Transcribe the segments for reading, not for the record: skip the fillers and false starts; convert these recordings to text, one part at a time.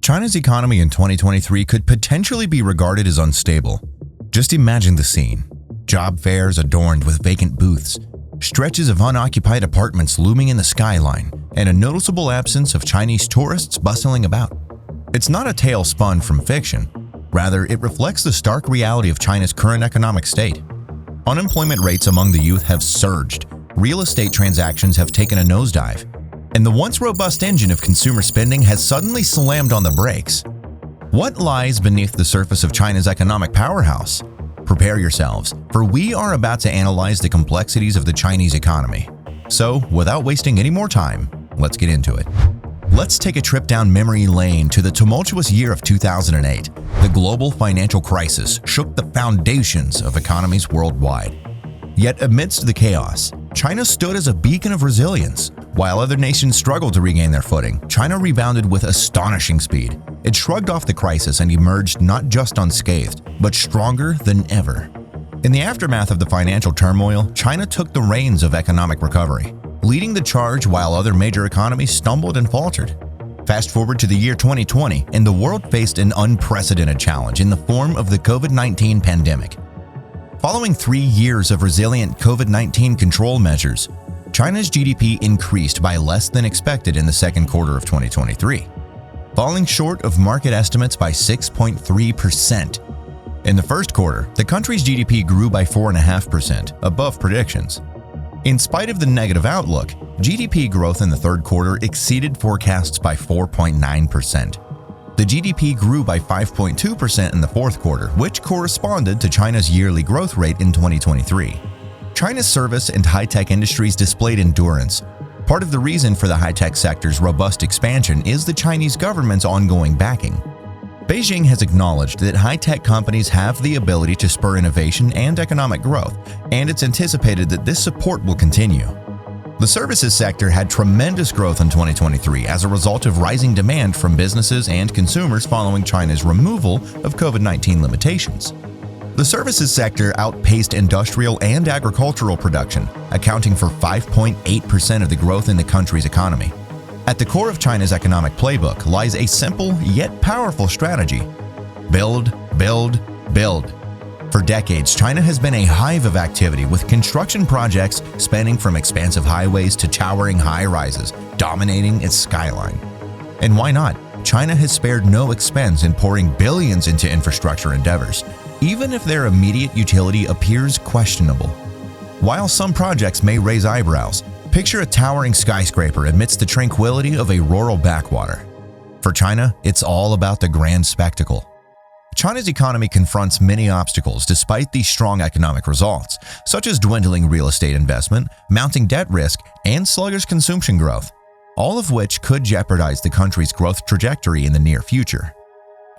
China's economy in 2023 could potentially be regarded as unstable. Just imagine the scene. Job fairs adorned with vacant booths, stretches of unoccupied apartments looming in the skyline, and a noticeable absence of Chinese tourists bustling about. It's not a tale spun from fiction. Rather, it reflects the stark reality of China's current economic state. Unemployment rates among the youth have surged, real estate transactions have taken a nosedive, and the once robust engine of consumer spending has suddenly slammed on the brakes. What lies beneath the surface of China's economic powerhouse? Prepare yourselves, for we are about to analyze the complexities of the Chinese economy. So, without wasting any more time, let's get into it. Let's take a trip down memory lane to the tumultuous year of 2008. The global financial crisis shook the foundations of economies worldwide. Yet amidst the chaos, China stood as a beacon of resilience. While other nations struggled to regain their footing, China rebounded with astonishing speed. It shrugged off the crisis and emerged not just unscathed, but stronger than ever. In the aftermath of the financial turmoil, China took the reins of economic recovery, leading the charge while other major economies stumbled and faltered. Fast forward to the year 2020, and the world faced an unprecedented challenge in the form of the COVID-19 pandemic. Following 3 years of resilient COVID-19 control measures, China's GDP increased by less than expected in the second quarter of 2023, falling short of market estimates by 6.3%. In the first quarter, the country's GDP grew by 4.5%, above predictions. In spite of the negative outlook, GDP growth in the third quarter exceeded forecasts by 4.9%. The GDP grew by 5.2% in the fourth quarter, which corresponded to China's yearly growth rate in 2023. China's service and high-tech industries displayed endurance. Part of the reason for the high-tech sector's robust expansion is the Chinese government's ongoing backing. Beijing has acknowledged that high-tech companies have the ability to spur innovation and economic growth, and it's anticipated that this support will continue. The services sector had tremendous growth in 2023 as a result of rising demand from businesses and consumers following China's removal of COVID-19 limitations. The services sector outpaced industrial and agricultural production, accounting for 5.8% of the growth in the country's economy. At the core of China's economic playbook lies a simple yet powerful strategy: build, build, build. For decades, China has been a hive of activity, with construction projects spanning from expansive highways to towering high-rises, dominating its skyline. And why not? China has spared no expense in pouring billions into infrastructure endeavors, even if their immediate utility appears questionable. While some projects may raise eyebrows, picture a towering skyscraper amidst the tranquility of a rural backwater. For China, it's all about the grand spectacle. China's economy confronts many obstacles despite these strong economic results, such as dwindling real estate investment, mounting debt risk, and sluggish consumption growth, all of which could jeopardize the country's growth trajectory in the near future.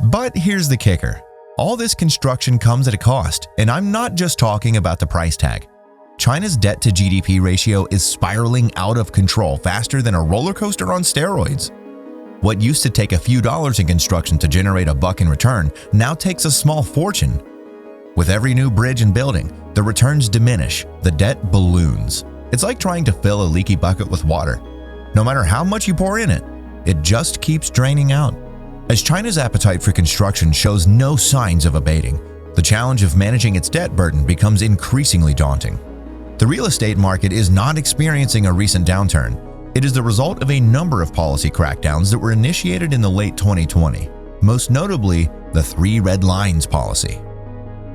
But here's the kicker. All this construction comes at a cost, and I'm not just talking about the price tag. China's debt-to-GDP ratio is spiraling out of control faster than a roller coaster on steroids. What used to take a few dollars in construction to generate a buck in return now takes a small fortune. With every new bridge and building, the returns diminish, the debt balloons. It's like trying to fill a leaky bucket with water. No matter how much you pour in it, it just keeps draining out. As China's appetite for construction shows no signs of abating, the challenge of managing its debt burden becomes increasingly daunting. The real estate market is not experiencing a recent downturn. It is the result of a number of policy crackdowns that were initiated in the late 2020, most notably the 3 Red Lines policy,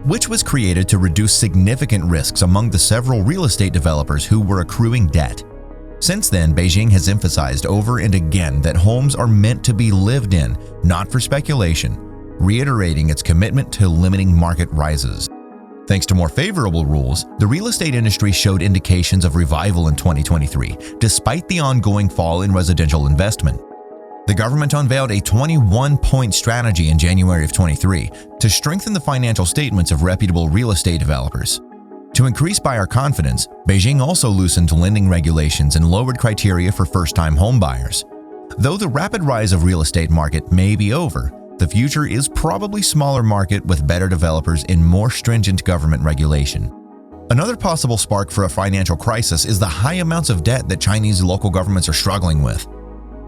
which was created to reduce significant risks among the several real estate developers who were accruing debt. Since then, Beijing has emphasized over and again that homes are meant to be lived in, not for speculation, reiterating its commitment to limiting market rises. Thanks to more favorable rules, the real estate industry showed indications of revival in 2023, despite the ongoing fall in residential investment. The government unveiled a 21-point strategy in January of 23 to strengthen the financial statements of reputable real estate developers. To increase buyer confidence, Beijing also loosened lending regulations and lowered criteria for first-time home buyers. Though the rapid rise of real estate market may be over, the future is probably smaller market with better developers and more stringent government regulation. Another possible spark for a financial crisis is the high amounts of debt that Chinese local governments are struggling with.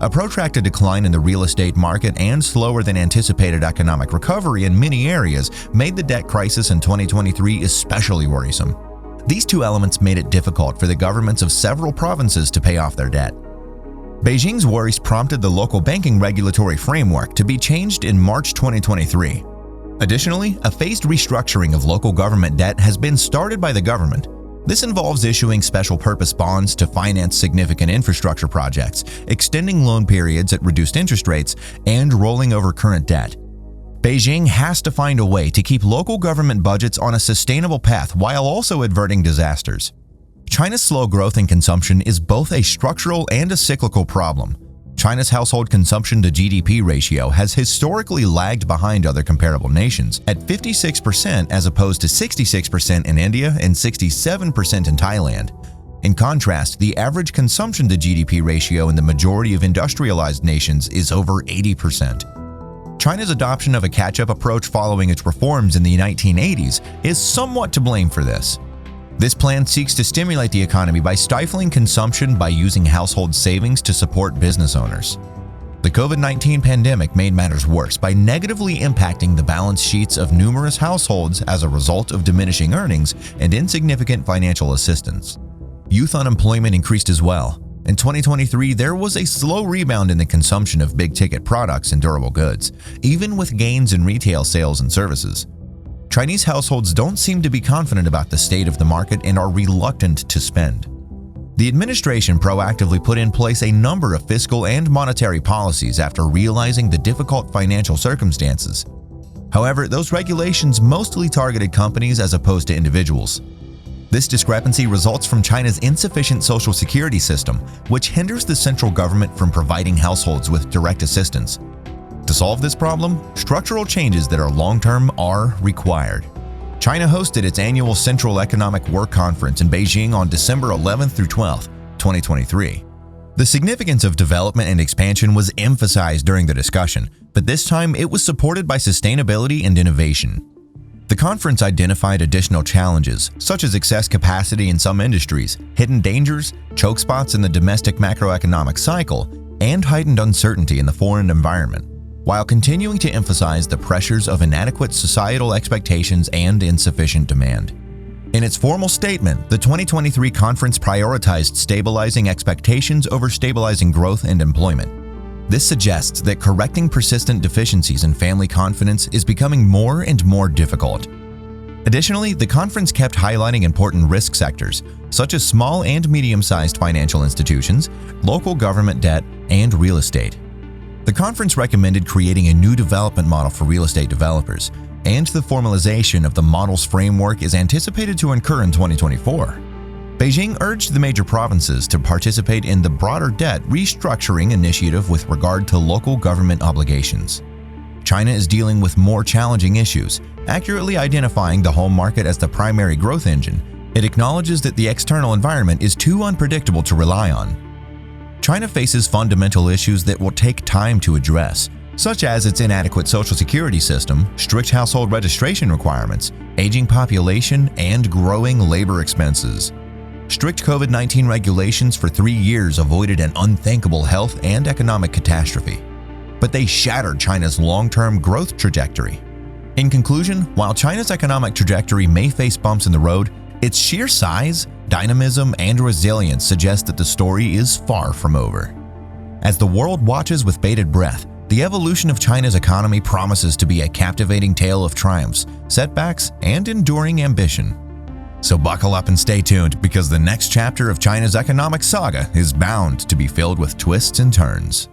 A protracted decline in the real estate market and slower than anticipated economic recovery in many areas made the debt crisis in 2023 especially worrisome. These two elements made it difficult for the governments of several provinces to pay off their debt. Beijing's worries prompted the local banking regulatory framework to be changed in March 2023. Additionally, a phased restructuring of local government debt has been started by the government. This involves issuing special purpose bonds to finance significant infrastructure projects, extending loan periods at reduced interest rates, and rolling over current debt. Beijing has to find a way to keep local government budgets on a sustainable path while also averting disasters. China's slow growth in consumption is both a structural and a cyclical problem. China's household consumption to GDP ratio has historically lagged behind other comparable nations at 56% as opposed to 66% in India and 67% in Thailand. In contrast, the average consumption to GDP ratio in the majority of industrialized nations is over 80%. China's adoption of a catch-up approach following its reforms in the 1980s is somewhat to blame for this. This plan seeks to stimulate the economy by stifling consumption by using household savings to support business owners. The COVID-19 pandemic made matters worse by negatively impacting the balance sheets of numerous households as a result of diminishing earnings and insignificant financial assistance. Youth unemployment increased as well. In 2023, there was a slow rebound in the consumption of big-ticket products and durable goods, even with gains in retail sales and services. Chinese households don't seem to be confident about the state of the market and are reluctant to spend. The administration proactively put in place a number of fiscal and monetary policies after realizing the difficult financial circumstances. However, those regulations mostly targeted companies as opposed to individuals. This discrepancy results from China's insufficient social security system, which hinders the central government from providing households with direct assistance. To solve this problem, structural changes that are long-term are required. China hosted its annual Central Economic Work Conference in Beijing on December 11th through 12th, 2023. The significance of development and expansion was emphasized during the discussion, but this time it was supported by sustainability and innovation. The conference identified additional challenges, such as excess capacity in some industries, hidden dangers, choke spots in the domestic macroeconomic cycle, and heightened uncertainty in the foreign environment, while continuing to emphasize the pressures of inadequate societal expectations and insufficient demand. In its formal statement, the 2023 conference prioritized stabilizing expectations over stabilizing growth and employment. This suggests that correcting persistent deficiencies in family confidence is becoming more and more difficult. Additionally, the conference kept highlighting important risk sectors, such as small and medium-sized financial institutions, local government debt, and real estate. The conference recommended creating a new development model for real estate developers, and the formalization of the model's framework is anticipated to occur in 2024. Beijing urged the major provinces to participate in the broader debt restructuring initiative with regard to local government obligations. China is dealing with more challenging issues, accurately identifying the home market as the primary growth engine. It acknowledges that the external environment is too unpredictable to rely on. China faces fundamental issues that will take time to address, such as its inadequate social security system, strict household registration requirements, aging population, and growing labor expenses. Strict COVID-19 regulations for 3 years avoided an unthinkable health and economic catastrophe, but they shattered China's long-term growth trajectory. In conclusion, while China's economic trajectory may face bumps in the road, its sheer size, dynamism, and resilience suggest that the story is far from over. As the world watches with bated breath, the evolution of China's economy promises to be a captivating tale of triumphs, setbacks, and enduring ambition. So buckle up and stay tuned, because the next chapter of China's economic saga is bound to be filled with twists and turns.